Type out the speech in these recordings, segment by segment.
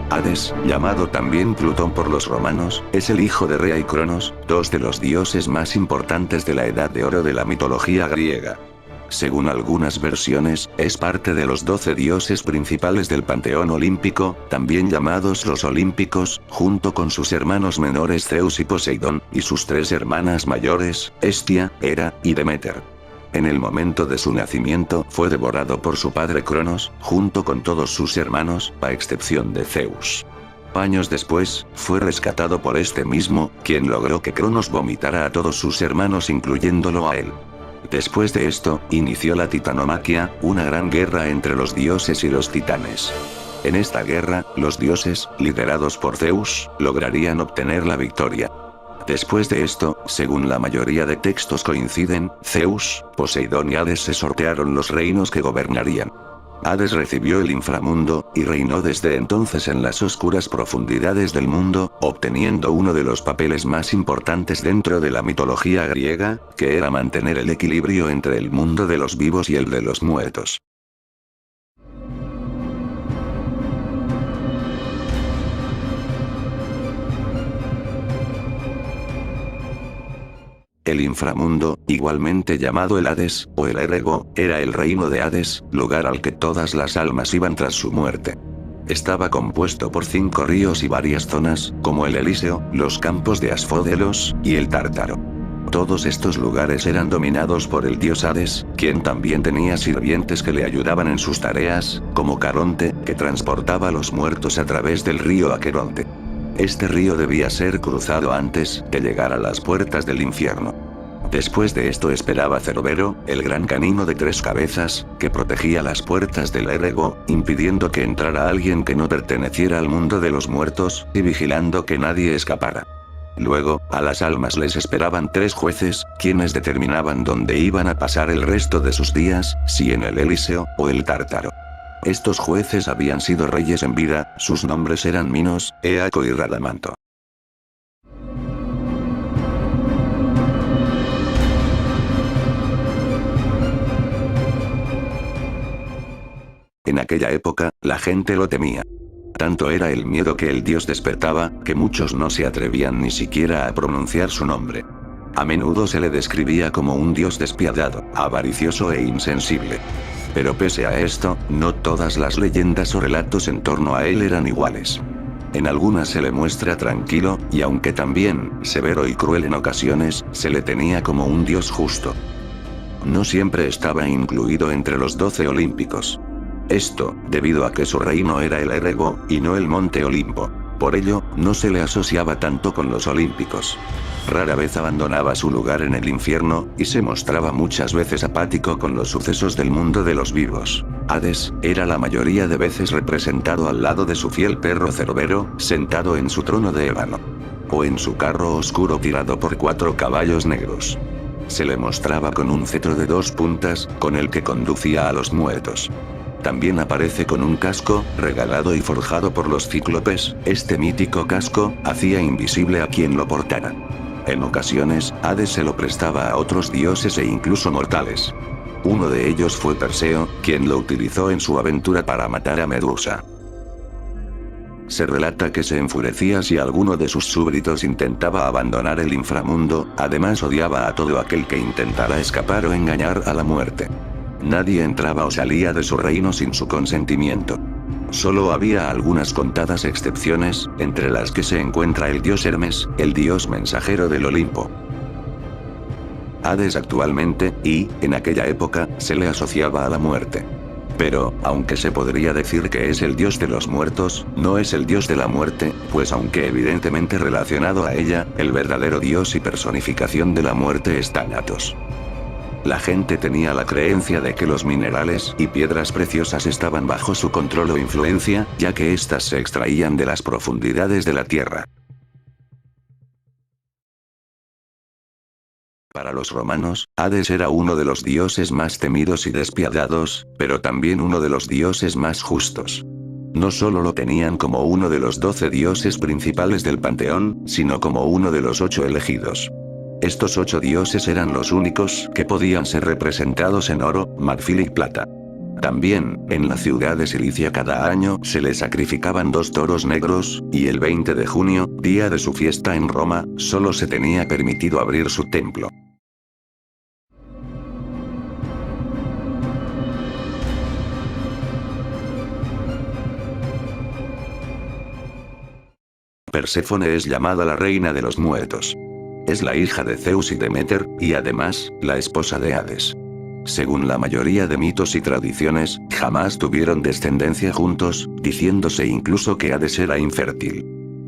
Hades, llamado también Plutón por los romanos, es el hijo de Rea y Cronos, dos de los dioses más importantes de la Edad de Oro de la mitología griega. Según algunas versiones, es parte de los 12 dioses principales del panteón olímpico, también llamados los olímpicos, junto con sus hermanos menores Zeus y Poseidón, y sus 3 hermanas mayores, Hestia, Hera, y Deméter. En el momento de su nacimiento fue devorado por su padre Cronos, junto con todos sus hermanos, a excepción de Zeus. Años después, fue rescatado por este mismo, quien logró que Cronos vomitara a todos sus hermanos incluyéndolo a él. Después de esto, inició la titanomaquia, una gran guerra entre los dioses y los titanes. En esta guerra, los dioses, liderados por Zeus, lograrían obtener la victoria. Después de esto, según la mayoría de textos coinciden, Zeus, Poseidón y Hades se sortearon los reinos que gobernarían. Hades recibió el inframundo, y reinó desde entonces en las oscuras profundidades del mundo, obteniendo uno de los papeles más importantes dentro de la mitología griega, que era mantener el equilibrio entre el mundo de los vivos y el de los muertos. El inframundo, igualmente llamado el Hades, o el Erego, era el reino de Hades, lugar al que todas las almas iban tras su muerte. Estaba compuesto por 5 ríos y varias zonas, como el Elíseo, los campos de Asfódelos, y el Tártaro. Todos estos lugares eran dominados por el dios Hades, quien también tenía sirvientes que le ayudaban en sus tareas, como Caronte, que transportaba a los muertos a través del río Aqueronte. Este río debía ser cruzado antes de llegar a las puertas del infierno. Después de esto esperaba Cerbero, el gran canino de 3 cabezas, que protegía las puertas del Erego, impidiendo que entrara alguien que no perteneciera al mundo de los muertos, y vigilando que nadie escapara. Luego, a las almas les esperaban 3 jueces, quienes determinaban dónde iban a pasar el resto de sus días, si en el Elíseo, o el Tártaro. Estos jueces habían sido reyes en vida, sus nombres eran Minos, Éaco y Radamanto. En aquella época, la gente lo temía. Tanto era el miedo que el dios despertaba, que muchos no se atrevían ni siquiera a pronunciar su nombre. A menudo se le describía como un dios despiadado, avaricioso e insensible. Pero pese a esto, no todas las leyendas o relatos en torno a él eran iguales. En algunas se le muestra tranquilo, y aunque también severo y cruel en ocasiones, se le tenía como un dios justo. No siempre estaba incluido entre los 12 olímpicos. Esto, debido a que su reino era el Erego, y no el monte Olimpo. Por ello, no se le asociaba tanto con los olímpicos. Rara vez abandonaba su lugar en el infierno, y se mostraba muchas veces apático con los sucesos del mundo de los vivos. Hades, era la mayoría de veces representado al lado de su fiel perro Cerbero, sentado en su trono de ébano. O en su carro oscuro tirado por 4 caballos negros. Se le mostraba con un cetro de 2 puntas, con el que conducía a los muertos. También aparece con un casco, regalado y forjado por los cíclopes. Este mítico casco, hacía invisible a quien lo portara. En ocasiones, Hades se lo prestaba a otros dioses e incluso mortales. Uno de ellos fue Perseo, quien lo utilizó en su aventura para matar a Medusa. Se relata que se enfurecía si alguno de sus súbditos intentaba abandonar el inframundo, además odiaba a todo aquel que intentara escapar o engañar a la muerte. Nadie entraba o salía de su reino sin su consentimiento. Solo había algunas contadas excepciones, entre las que se encuentra el dios Hermes, el dios mensajero del Olimpo. Hades actualmente, y, en aquella época, se le asociaba a la muerte. Pero, aunque se podría decir que es el dios de los muertos, no es el dios de la muerte, pues aunque evidentemente relacionado a ella, el verdadero dios y personificación de la muerte es Thanatos. La gente tenía la creencia de que los minerales y piedras preciosas estaban bajo su control o influencia, ya que éstas se extraían de las profundidades de la tierra. Para los romanos, Hades era uno de los dioses más temidos y despiadados, pero también uno de los dioses más justos. No solo lo tenían como uno de los 12 dioses principales del panteón, sino como uno de los 8 elegidos. Estos 8 dioses eran los únicos que podían ser representados en oro, marfil y plata. También, en la ciudad de Cilicia cada año se le sacrificaban 2 toros negros, y el 20 de junio, día de su fiesta en Roma, solo se tenía permitido abrir su templo. Perséfone es llamada la reina de los muertos. Es la hija de Zeus y Deméter, y además, la esposa de Hades. Según la mayoría de mitos y tradiciones, jamás tuvieron descendencia juntos, diciéndose incluso que Hades era infértil.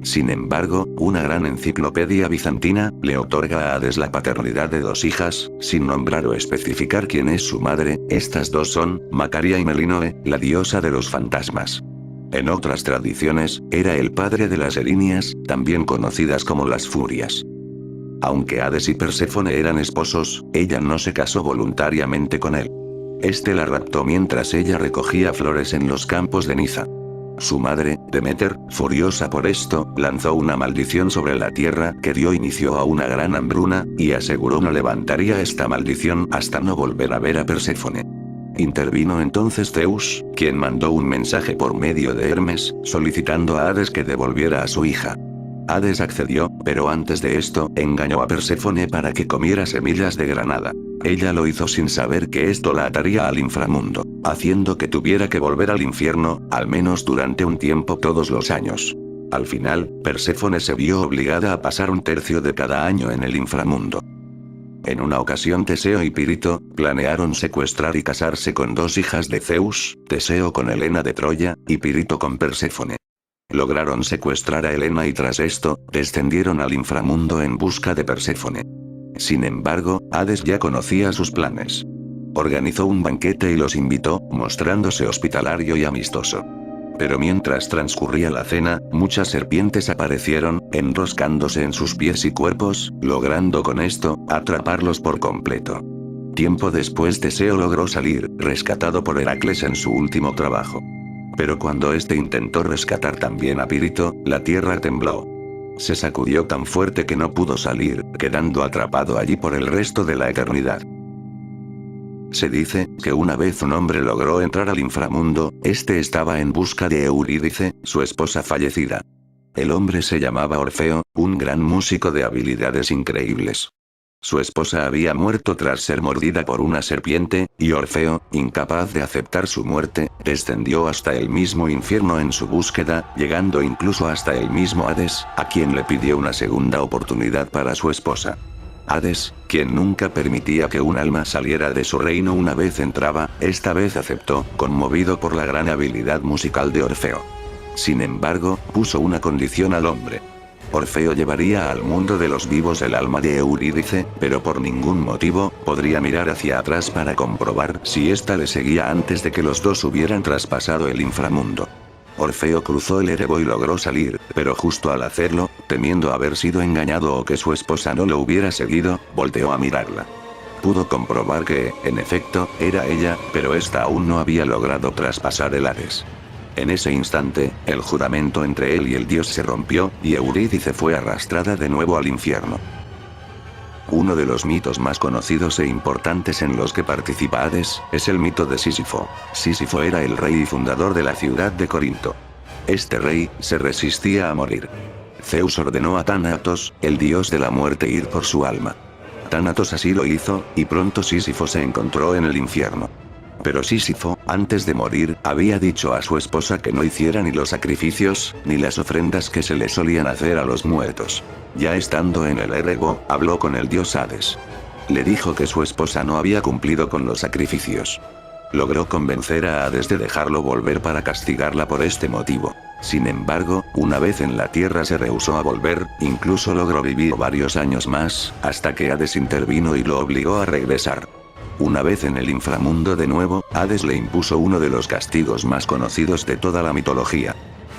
Sin embargo, una gran enciclopedia bizantina le otorga a Hades la paternidad de 2 hijas, sin nombrar o especificar quién es su madre. Estas 2 son Macaria y Melinoe, la diosa de los fantasmas. En otras tradiciones, era el padre de las Erinias, también conocidas como las Furias. Aunque Hades y Perséfone eran esposos, ella no se casó voluntariamente con él. Este la raptó mientras ella recogía flores en los campos de Niza. Su madre, Deméter, furiosa por esto, lanzó una maldición sobre la tierra que dio inicio a una gran hambruna, y aseguró no levantaría esta maldición hasta no volver a ver a Perséfone. Intervino entonces Zeus, quien mandó un mensaje por medio de Hermes, solicitando a Hades que devolviera a su hija. Hades accedió, pero antes de esto, engañó a Perséfone para que comiera semillas de granada. Ella lo hizo sin saber que esto la ataría al inframundo, haciendo que tuviera que volver al infierno, al menos durante un tiempo todos los años. Al final, Perséfone se vio obligada a pasar 1/3 de cada año en el inframundo. En una ocasión Teseo y Pirito planearon secuestrar y casarse con 2 hijas de Zeus, Teseo con Helena de Troya, y Pirito con Perséfone. Lograron secuestrar a Helena y tras esto, descendieron al inframundo en busca de Perséfone. Sin embargo, Hades ya conocía sus planes. Organizó un banquete y los invitó, mostrándose hospitalario y amistoso. Pero mientras transcurría la cena, muchas serpientes aparecieron, enroscándose en sus pies y cuerpos, logrando con esto, atraparlos por completo. Tiempo después Teseo logró salir, rescatado por Heracles en su último trabajo. Pero cuando este intentó rescatar también a Pirito, la tierra tembló. Se sacudió tan fuerte que no pudo salir, quedando atrapado allí por el resto de la eternidad. Se dice que una vez un hombre logró entrar al inframundo, este estaba en busca de Eurídice, su esposa fallecida. El hombre se llamaba Orfeo, un gran músico de habilidades increíbles. Su esposa había muerto tras ser mordida por una serpiente, y Orfeo, incapaz de aceptar su muerte, descendió hasta el mismo infierno en su búsqueda, llegando incluso hasta el mismo Hades, a quien le pidió una segunda oportunidad para su esposa. Hades, quien nunca permitía que un alma saliera de su reino una vez entraba, esta vez aceptó, conmovido por la gran habilidad musical de Orfeo. Sin embargo, puso una condición al hombre. Orfeo llevaría al mundo de los vivos el alma de Eurídice, pero por ningún motivo, podría mirar hacia atrás para comprobar si ésta le seguía antes de que los dos hubieran traspasado el inframundo. Orfeo cruzó el Erebo y logró salir, pero justo al hacerlo, temiendo haber sido engañado o que su esposa no lo hubiera seguido, volteó a mirarla. Pudo comprobar que, en efecto, era ella, pero ésta aún no había logrado traspasar el Hades. En ese instante, el juramento entre él y el dios se rompió, y Eurídice fue arrastrada de nuevo al infierno. Uno de los mitos más conocidos e importantes en los que participa Hades, es el mito de Sísifo. Sísifo era el rey y fundador de la ciudad de Corinto. Este rey, se resistía a morir. Zeus ordenó a Tánatos, el dios de la muerte, ir por su alma. Tánatos así lo hizo, y pronto Sísifo se encontró en el infierno. Pero Sísifo, antes de morir, había dicho a su esposa que no hiciera ni los sacrificios, ni las ofrendas que se le solían hacer a los muertos. Ya estando en el Erebo, habló con el dios Hades. Le dijo que su esposa no había cumplido con los sacrificios. Logró convencer a Hades de dejarlo volver para castigarla por este motivo. Sin embargo, una vez en la tierra se rehusó a volver, incluso logró vivir varios años más, hasta que Hades intervino y lo obligó a regresar. Una vez en el inframundo de nuevo, Hades le impuso uno de los castigos más conocidos de toda la mitología.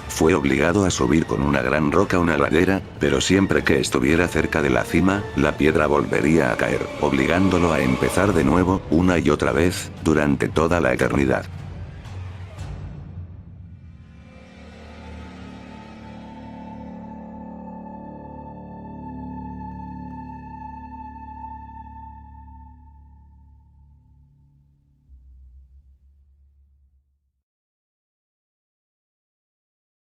Fue obligado a subir con una gran roca una ladera, pero siempre que estuviera cerca de la cima, la piedra volvería a caer, obligándolo a empezar de nuevo, una y otra vez, durante toda la eternidad.